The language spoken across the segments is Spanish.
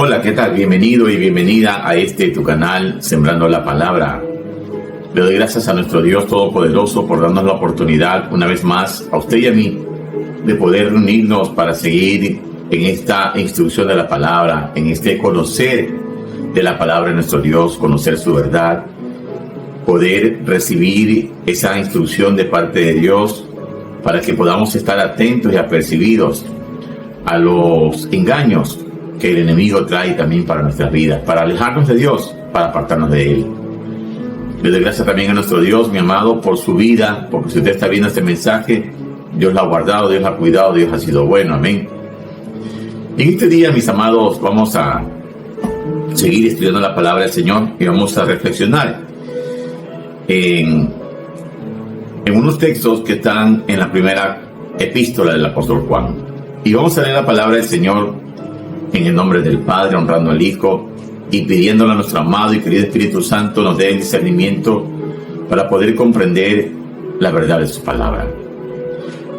Hola, ¿qué tal? Bienvenido y bienvenida a tu canal Sembrando la Palabra. Le doy gracias a nuestro Dios Todopoderoso por darnos la oportunidad una vez más a usted y a mí de poder reunirnos para seguir en esta instrucción de la palabra, en este conocer de la palabra de nuestro Dios, conocer su verdad, poder recibir esa instrucción de parte de Dios para que podamos estar atentos y apercibidos a los engaños que el enemigo trae también para nuestras vidas, para alejarnos de Dios, para apartarnos de Él. Le doy gracias también a nuestro Dios, mi amado, por su vida, porque si usted está viendo este mensaje, Dios la ha guardado, Dios la ha cuidado, Dios ha sido bueno, amén. Y en este día, mis amados, vamos a seguir estudiando la palabra del Señor y vamos a reflexionar en unos textos que están en la primera epístola del apóstol Juan. Y vamos a leer la palabra del Señor en el nombre del Padre, honrando al Hijo y pidiéndole a nuestro amado y querido Espíritu Santo nos dé el discernimiento para poder comprender la verdad de su palabra.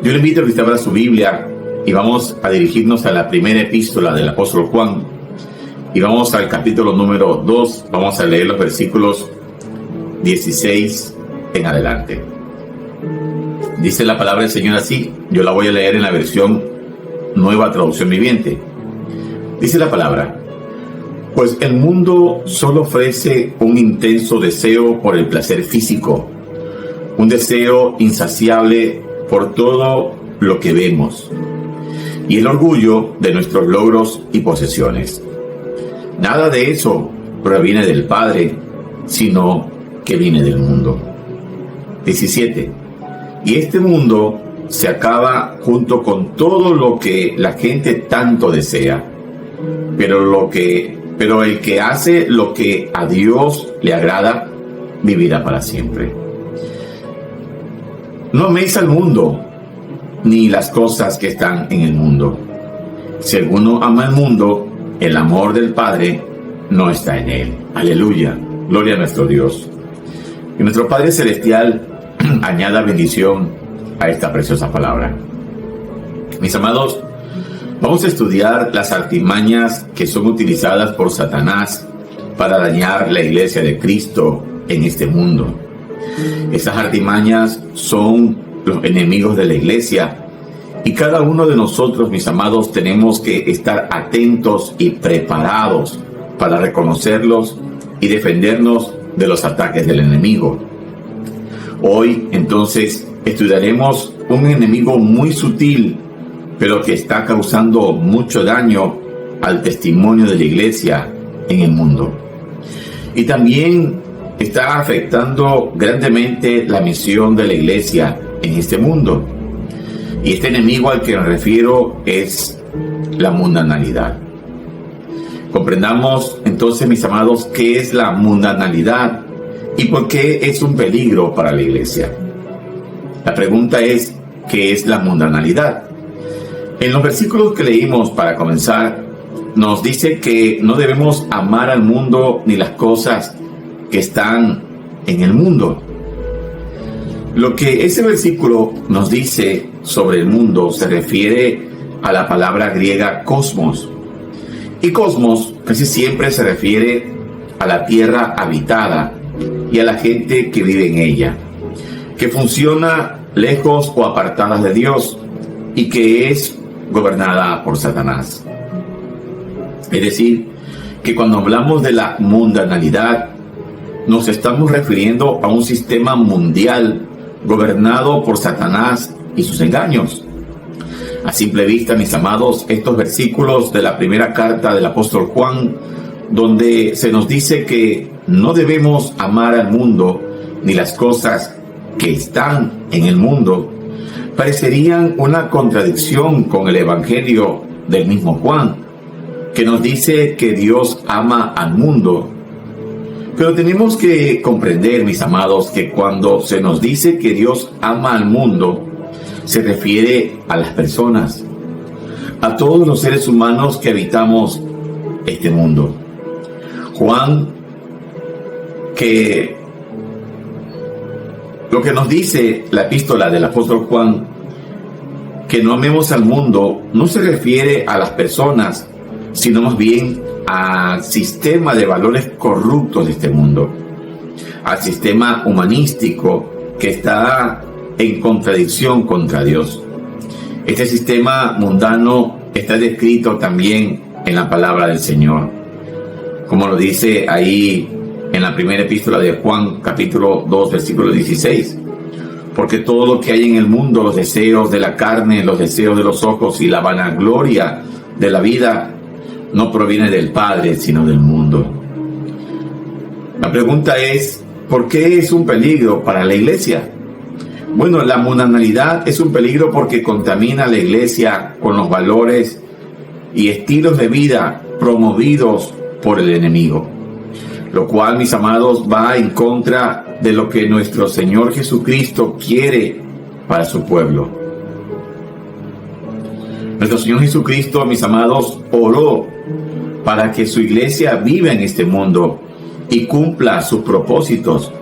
Yo le invito a que usted abra su Biblia y vamos a dirigirnos a la primera epístola del apóstol Juan y vamos al capítulo número 2, vamos a leer los versículos 16 en adelante. Dice la palabra del Señor así, yo la voy a leer en la versión Nueva Traducción Viviente. Dice la palabra: pues el mundo solo ofrece un intenso deseo por el placer físico, un deseo insaciable por todo lo que vemos, y el orgullo de nuestros logros y posesiones. Nada de eso proviene del Padre, sino que viene del mundo. 17. Y este mundo se acaba junto con todo lo que la gente tanto desea. Pero el que hace lo que a Dios le agrada, vivirá para siempre. No améis al mundo, ni las cosas que están en el mundo. Si alguno ama al mundo, el amor del Padre no está en él. Aleluya, gloria a nuestro Dios. Que nuestro Padre Celestial añada bendición a esta preciosa palabra. Mis amados, vamos a estudiar las artimañas que son utilizadas por Satanás para dañar la iglesia de Cristo en este mundo. Esas artimañas son los enemigos de la iglesia y cada uno de nosotros, mis amados, tenemos que estar atentos y preparados para reconocerlos y defendernos de los ataques del enemigo. Hoy, entonces, estudiaremos un enemigo muy sutil, pero que está causando mucho daño al testimonio de la iglesia en el mundo. Y también está afectando grandemente la misión de la iglesia en este mundo. Y este enemigo al que me refiero es la mundanalidad. Comprendamos entonces, mis amados, qué es la mundanalidad y por qué es un peligro para la iglesia. La pregunta es, ¿qué es la mundanalidad? En los versículos que leímos para comenzar, nos dice que no debemos amar al mundo ni las cosas que están en el mundo. Lo que ese versículo nos dice sobre el mundo se refiere a la palabra griega cosmos. Y cosmos casi siempre se refiere a la tierra habitada y a la gente que vive en ella, que funciona lejos o apartada de Dios y que es gobernada por Satanás. Es decir, que cuando hablamos de la mundanalidad, nos estamos refiriendo a un sistema mundial gobernado por Satanás y sus engaños. A simple vista, mis amados, estos versículos de la primera carta del apóstol Juan, donde se nos dice que no debemos amar al mundo ni las cosas que están en el mundo, parecerían una contradicción con el Evangelio del mismo Juan, que nos dice que Dios ama al mundo. Pero tenemos que comprender, mis amados, que cuando se nos dice que Dios ama al mundo, se refiere a las personas, a todos los seres humanos que habitamos este mundo. Juan, que lo que nos dice la epístola del apóstol Juan, que no amemos al mundo, no se refiere a las personas, sino más bien al sistema de valores corruptos de este mundo, al sistema humanístico que está en contradicción contra Dios. Este sistema mundano está descrito también en la palabra del Señor, como lo dice ahí en la primera epístola de Juan, capítulo 2, versículo 16. Porque todo lo que hay en el mundo, los deseos de la carne, los deseos de los ojos y la vanagloria de la vida, no proviene del Padre, sino del mundo. La pregunta es, ¿por qué es un peligro para la iglesia? Bueno, la mundanalidad es un peligro porque contamina a la iglesia con los valores y estilos de vida promovidos por el enemigo, lo cual, mis amados, va en contra de lo que nuestro Señor Jesucristo quiere para su pueblo. Nuestro Señor Jesucristo, mis amados, oró para que su iglesia viva en este mundo y cumpla sus propósitos,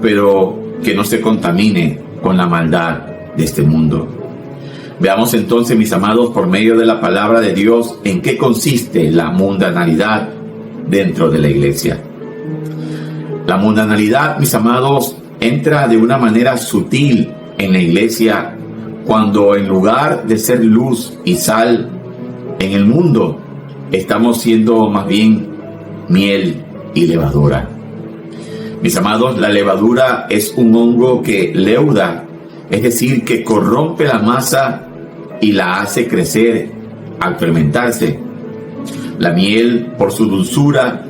pero que no se contamine con la maldad de este mundo. Veamos entonces, mis amados, por medio de la palabra de Dios, en qué consiste la mundanalidad dentro de la iglesia. La mundanalidad, mis amados, entra de una manera sutil en la iglesia cuando, en lugar de ser luz y sal en el mundo, estamos siendo más bien miel y levadura. Mis amados, la levadura es un hongo que leuda, es decir, que corrompe la masa y la hace crecer al fermentarse. La miel, por su dulzura,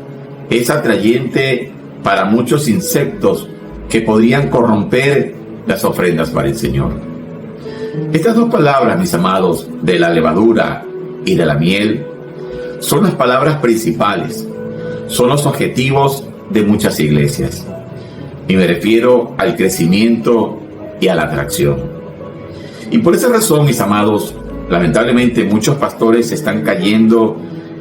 es atrayente para muchos insectos que podrían corromper las ofrendas para el Señor. Estas dos palabras, mis amados, de la levadura y de la miel, son las palabras principales, son los objetivos de muchas iglesias. Y me refiero al crecimiento y a la atracción. Y por esa razón, mis amados, lamentablemente muchos pastores están cayendo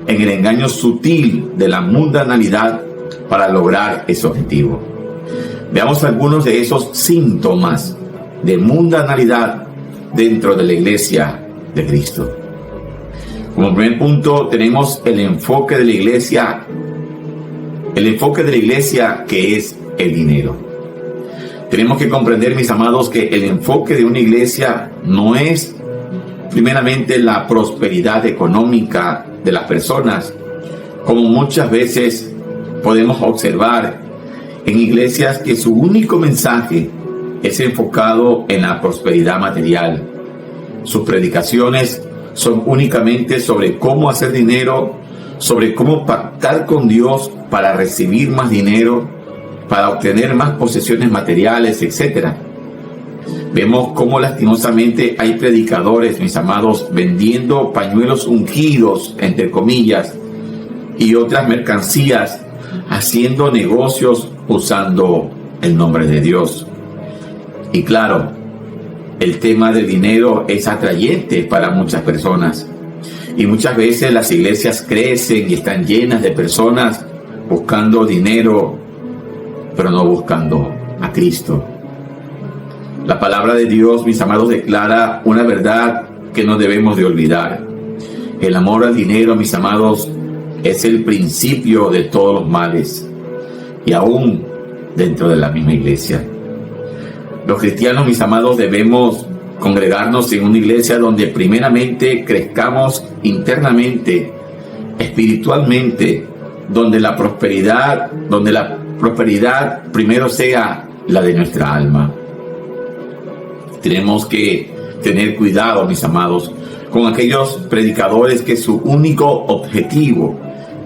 en el engaño sutil de la mundanalidad para lograr ese objetivo. Veamos algunos de esos síntomas de mundanalidad dentro de la iglesia de Cristo. Como primer punto tenemos el enfoque de la iglesia que es el dinero. Tenemos que comprender, mis amados, que el enfoque de una iglesia no es primeramente la prosperidad económica de las personas, como muchas veces podemos observar en iglesias que su único mensaje es enfocado en la prosperidad material. Sus predicaciones son únicamente sobre cómo hacer dinero, sobre cómo pactar con Dios para recibir más dinero, para obtener más posesiones materiales, etc. Vemos cómo lastimosamente hay predicadores, mis amados, vendiendo pañuelos ungidos, entre comillas, y otras mercancías, haciendo negocios usando el nombre de Dios. Y claro, el tema del dinero es atrayente para muchas personas. Y muchas veces las iglesias crecen y están llenas de personas buscando dinero, pero no buscando a Cristo. La palabra de Dios, mis amados, declara una verdad que no debemos de olvidar. El amor al dinero, mis amados, es el principio de todos los males, y aún dentro de la misma iglesia. Los cristianos, mis amados, debemos congregarnos en una iglesia donde primeramente crezcamos internamente, espiritualmente, donde la prosperidad primero sea la de nuestra alma. Tenemos que tener cuidado, mis amados, con aquellos predicadores que su único objetivo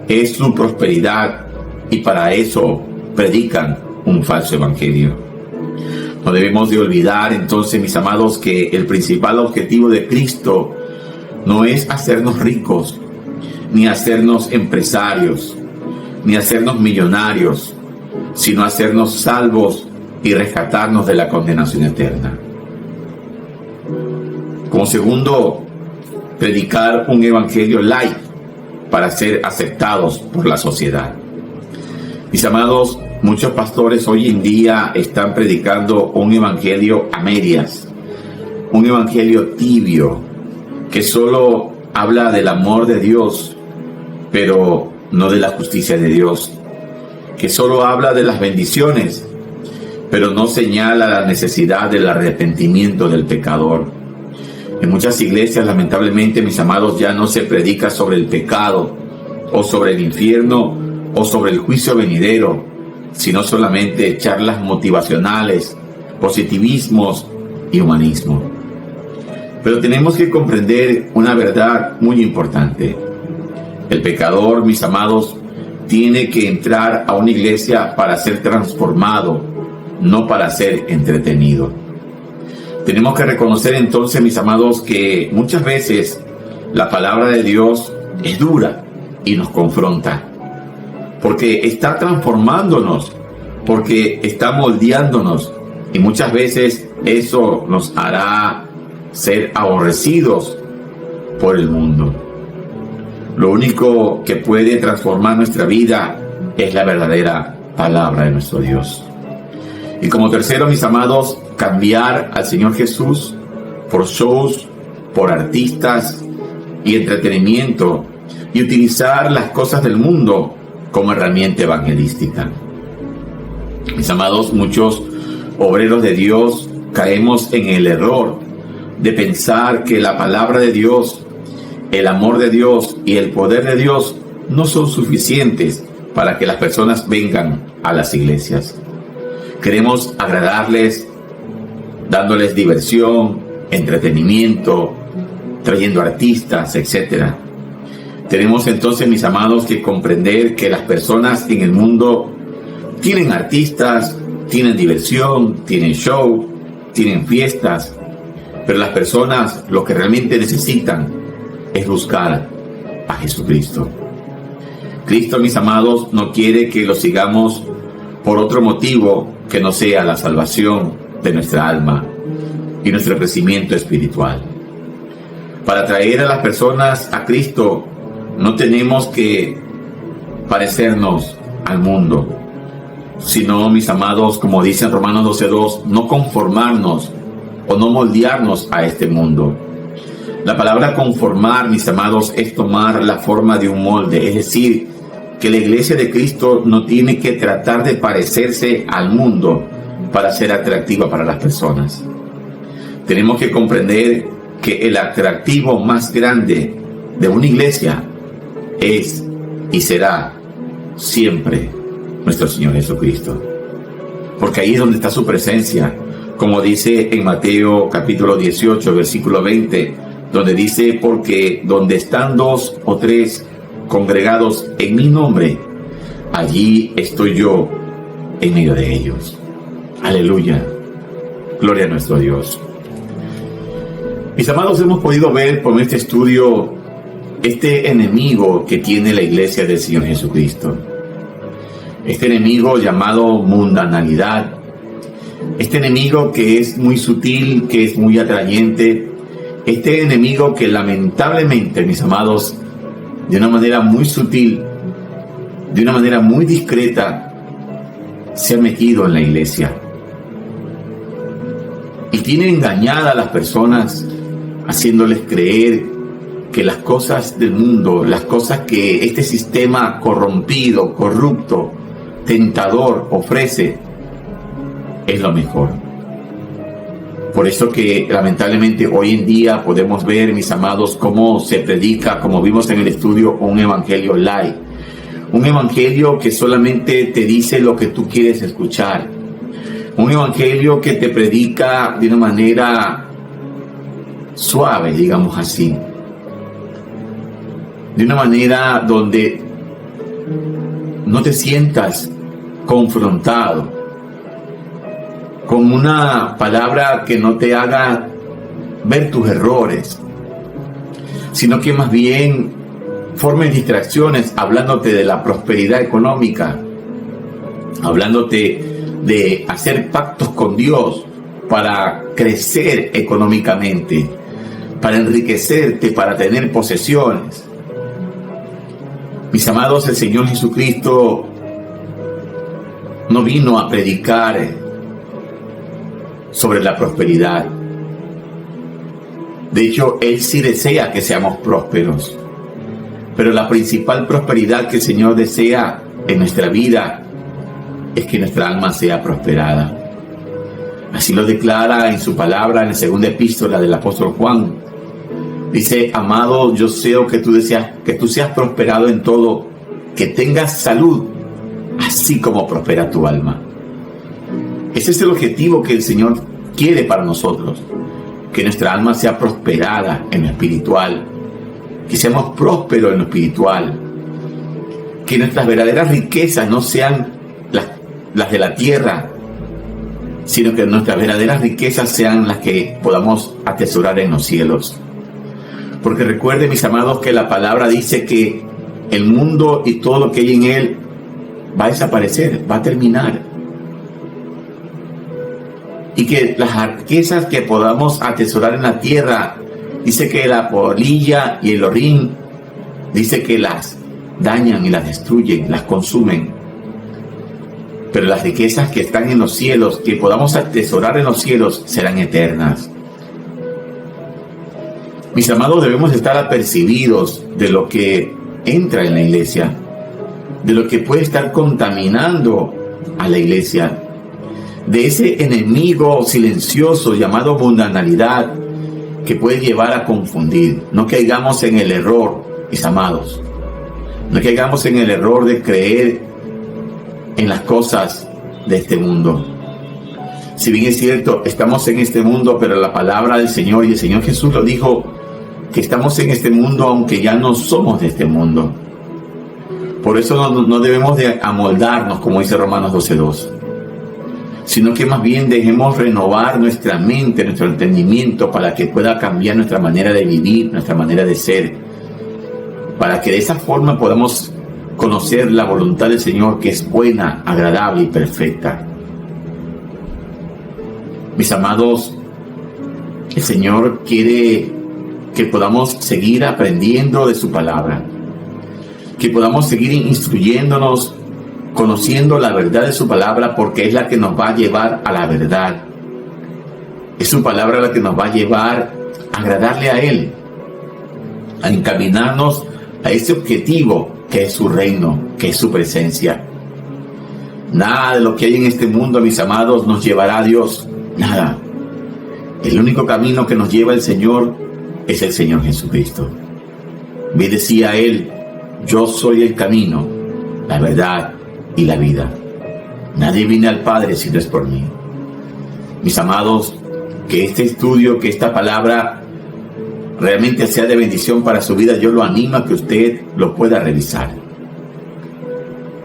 es su prosperidad y para eso predican un falso evangelio. No debemos de olvidar entonces, mis amados, que el principal objetivo de Cristo no es hacernos ricos, ni hacernos empresarios, ni hacernos millonarios, sino hacernos salvos y rescatarnos de la condenación eterna. Como segundo, predicar un evangelio light para ser aceptados por la sociedad. Mis amados, muchos pastores hoy en día están predicando un evangelio a medias, un evangelio tibio, que solo habla del amor de Dios, pero no de la justicia de Dios, que solo habla de las bendiciones, pero no señala la necesidad del arrepentimiento del pecador. En muchas iglesias, lamentablemente, mis amados, ya no se predica sobre el pecado, o sobre el infierno, o sobre el juicio venidero, sino solamente charlas motivacionales, positivismos y humanismo. Pero tenemos que comprender una verdad muy importante. El pecador, mis amados, tiene que entrar a una iglesia para ser transformado, no para ser entretenido. Tenemos que reconocer entonces, mis amados, que muchas veces la palabra de Dios es dura y nos confronta, porque está transformándonos, porque está moldeándonos, y muchas veces eso nos hará ser aborrecidos por el mundo. Lo único que puede transformar nuestra vida es la verdadera palabra de nuestro Dios. Y como tercero, mis amados, cambiar al Señor Jesús por shows, por artistas y entretenimiento, y utilizar las cosas del mundo como herramienta evangelística. Mis amados, muchos obreros de Dios caemos en el error de pensar que la palabra de Dios, el amor de Dios y el poder de Dios no son suficientes para que las personas vengan a las iglesias. Queremos agradarles, dándoles diversión, entretenimiento, trayendo artistas, etc. Tenemos entonces, mis amados, que comprender que las personas en el mundo tienen artistas, tienen diversión, tienen show, tienen fiestas, pero las personas lo que realmente necesitan es buscar a Jesucristo. Cristo, mis amados, no quiere que lo sigamos por otro motivo que no sea la salvación de nuestra alma y nuestro crecimiento espiritual. Para traer a las personas a Cristo no tenemos que parecernos al mundo, sino, mis amados, como dice en Romanos 12:2, no conformarnos o no moldearnos a este mundo. La palabra conformar, mis amados, es tomar la forma de un molde, es decir, que la iglesia de Cristo no tiene que tratar de parecerse al mundo para ser atractiva para las personas. Tenemos que comprender que el atractivo más grande de una iglesia es y será siempre nuestro Señor Jesucristo, porque ahí es donde está su presencia, como dice en Mateo capítulo 18, versículo 20, donde dice: porque donde están 2 o 3 congregados en mi nombre, allí estoy yo en medio de ellos. Aleluya, gloria a nuestro Dios. Mis amados, hemos podido ver por este estudio este enemigo que tiene la iglesia del Señor Jesucristo. Este enemigo llamado mundanalidad, este enemigo que es muy sutil, que es muy atrayente, este enemigo que lamentablemente, mis amados, de una manera muy sutil, de una manera muy discreta, se ha metido en la iglesia y tiene engañada a las personas, haciéndoles creer que las cosas del mundo, las cosas que este sistema corrompido, corrupto, tentador ofrece, es lo mejor. Por eso que lamentablemente hoy en día podemos ver, mis amados, cómo se predica, como vimos en el estudio, un evangelio light. Un evangelio que solamente te dice lo que tú quieres escuchar. Un evangelio que te predica de una manera suave, digamos así. De una manera donde no te sientas confrontado, con una palabra que no te haga ver tus errores, sino que más bien formen distracciones hablándote de la prosperidad económica, hablándote de hacer pactos con Dios para crecer económicamente, para enriquecerte, para tener posesiones. Mis amados, el Señor Jesucristo no vino a predicar sobre la prosperidad. De hecho, Él sí desea que seamos prósperos. Pero la principal prosperidad que el Señor desea en nuestra vida es que nuestra alma sea prosperada. Así lo declara en su palabra en la segunda epístola del apóstol Juan. Dice: amado, yo deseo que tú seas prosperado en todo, que tengas salud, así como prospera tu alma. Ese es el objetivo que el Señor quiere para nosotros, que nuestra alma sea prosperada en lo espiritual, que seamos prósperos en lo espiritual, que nuestras verdaderas riquezas no sean las de la tierra, sino que nuestras verdaderas riquezas sean las que podamos atesorar en los cielos. Porque recuerden, mis amados, que la palabra dice que el mundo y todo lo que hay en él va a desaparecer, va a terminar. Y que las riquezas que podamos atesorar en la tierra, dice que la polilla y el orín, dice que las dañan y las destruyen, las consumen. Pero las riquezas que están en los cielos, que podamos atesorar en los cielos, serán eternas. Mis amados, debemos estar apercibidos de lo que entra en la iglesia, de lo que puede estar contaminando a la iglesia, de ese enemigo silencioso llamado mundanalidad que puede llevar a confundir. No caigamos en el error, mis amados. No caigamos en el error de creer en las cosas de este mundo. Si bien es cierto, estamos en este mundo, pero la palabra del Señor y el Señor Jesús lo dijo, que estamos en este mundo aunque ya no somos de este mundo. Por eso no debemos de amoldarnos, como dice Romanos 12:2, sino que más bien dejemos renovar nuestra mente, nuestro entendimiento, para que pueda cambiar nuestra manera de vivir, nuestra manera de ser, para que de esa forma podamos conocer la voluntad del Señor, que es buena, agradable y perfecta. Mis amados, el Señor quiere que podamos seguir aprendiendo de su palabra, que podamos seguir instruyéndonos, conociendo la verdad de su palabra, porque es la que nos va a llevar a la verdad. Es su palabra la que nos va a llevar a agradarle a Él, a encaminarnos a ese objetivo que es su reino, que es su presencia. Nada de lo que hay en este mundo, mis amados, nos llevará a Dios. Nada. El único camino que nos lleva el Señor es el Señor Jesucristo. Me decía Él: yo soy el camino, la verdad y la vida. Nadie viene al Padre si no es por mí. Mis amados, que este estudio, que esta palabra realmente sea de bendición para su vida. Yo lo animo a que usted lo pueda revisar.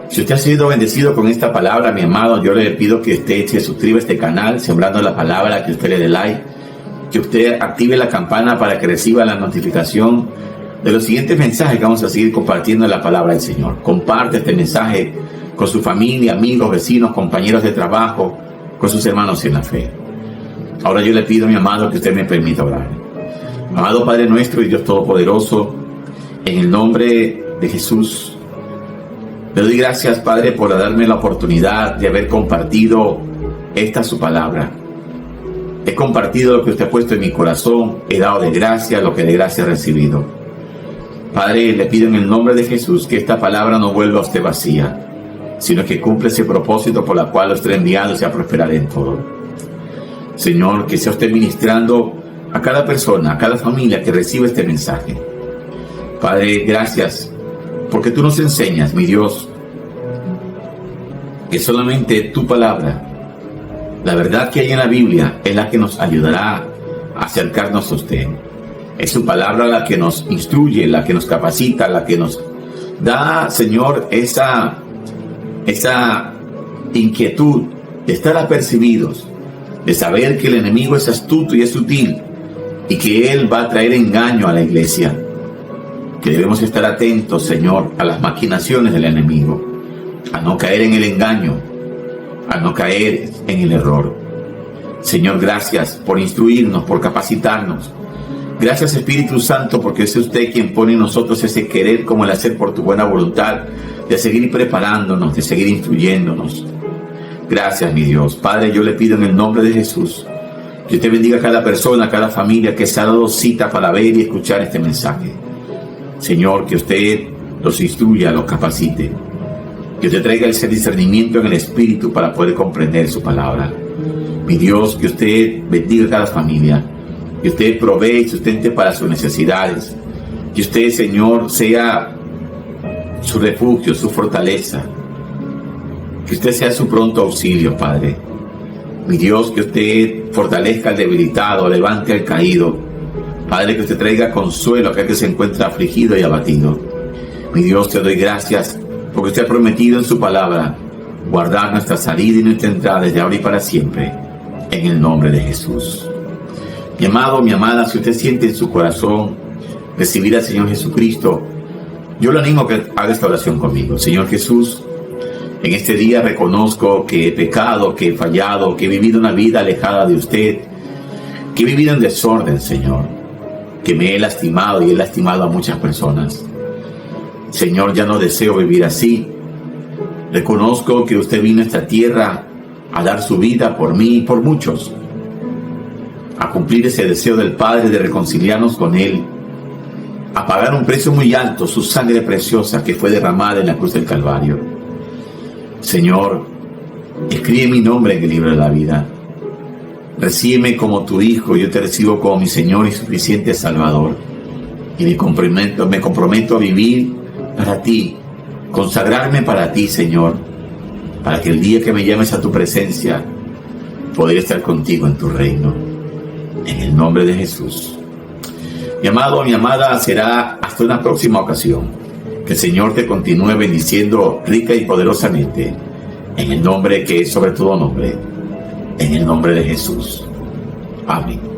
Si usted ha sido bendecido con esta palabra, mi amado, yo le pido que usted se suscriba a este canal, Sembrando la Palabra, que usted le dé like, que usted active la campana para que reciba la notificación de los siguientes mensajes que vamos a seguir compartiendo la palabra del Señor. Comparte este mensaje con su familia, amigos, vecinos, compañeros de trabajo, con sus hermanos en la fe. Ahora yo le pido, mi amado, que usted me permita orar. Amado Padre nuestro y Dios Todopoderoso, en el nombre de Jesús, le doy gracias, Padre, por darme la oportunidad de haber compartido esta su palabra. He compartido lo que usted ha puesto en mi corazón, he dado de gracia lo que de gracia he recibido. Padre, le pido en el nombre de Jesús que esta palabra no vuelva a usted vacía, sino que cumpla ese propósito por la cual usted ha enviado y sea prosperar en todo. Señor, que sea usted ministrando a cada persona, a cada familia que reciba este mensaje. Padre, gracias, porque tú nos enseñas, mi Dios, que solamente tu palabra, la verdad que hay en la Biblia, es la que nos ayudará a acercarnos a usted. Es su palabra la que nos instruye, la que nos capacita, la que nos da, Señor, esa inquietud de estar apercibidos, de saber que el enemigo es astuto y es sutil, y que él va a traer engaño a la iglesia. Que debemos estar atentos, Señor, a las maquinaciones del enemigo, a no caer en el engaño, a no caer en el error. Señor, gracias por instruirnos, por capacitarnos. Gracias, Espíritu Santo, porque es usted quien pone en nosotros ese querer como el hacer por tu buena voluntad, de seguir preparándonos, de seguir instruyéndonos. Gracias, mi Dios. Padre, yo le pido en el nombre de Jesús que usted bendiga a cada persona, a cada familia que se ha dado cita para ver y escuchar este mensaje. Señor, que usted los instruya, los capacite. Que usted traiga ese discernimiento en el espíritu para poder comprender su palabra. Mi Dios, que usted bendiga a cada familia. Que usted provee y sustente para sus necesidades. Que usted, Señor, sea su refugio, su fortaleza. Que usted sea su pronto auxilio, Padre. Mi Dios, que usted fortalezca al debilitado, levante al caído. Padre, que usted traiga consuelo a aquel que se encuentra afligido y abatido. Mi Dios, te doy gracias porque usted ha prometido en su palabra guardar nuestra salida y nuestra entrada desde ahora y para siempre, en el nombre de Jesús. Mi amado, mi amada, si usted siente en su corazón recibir al Señor Jesucristo, yo le animo a que haga esta oración conmigo. Señor Jesús, en este día reconozco que he pecado, que he fallado, que he vivido una vida alejada de usted, que he vivido en desorden, Señor, que me he lastimado y he lastimado a muchas personas. Señor, ya no deseo vivir así. Reconozco que usted vino a esta tierra a dar su vida por mí y por muchos, a cumplir ese deseo del Padre de reconciliarnos con Él, a pagar un precio muy alto, su sangre preciosa que fue derramada en la cruz del Calvario. Señor, escribe mi nombre en el libro de la vida. Recíbeme como tu Hijo, yo te recibo como mi Señor y suficiente Salvador. Y me comprometo a vivir para ti, consagrarme para ti, Señor, para que el día que me llames a tu presencia, poder estar contigo en tu reino. En el nombre de Jesús. Mi amado, mi amada, será hasta una próxima ocasión. Que el Señor te continúe bendiciendo rica y poderosamente, en el nombre que es sobre todo nombre, en el nombre de Jesús. Amén.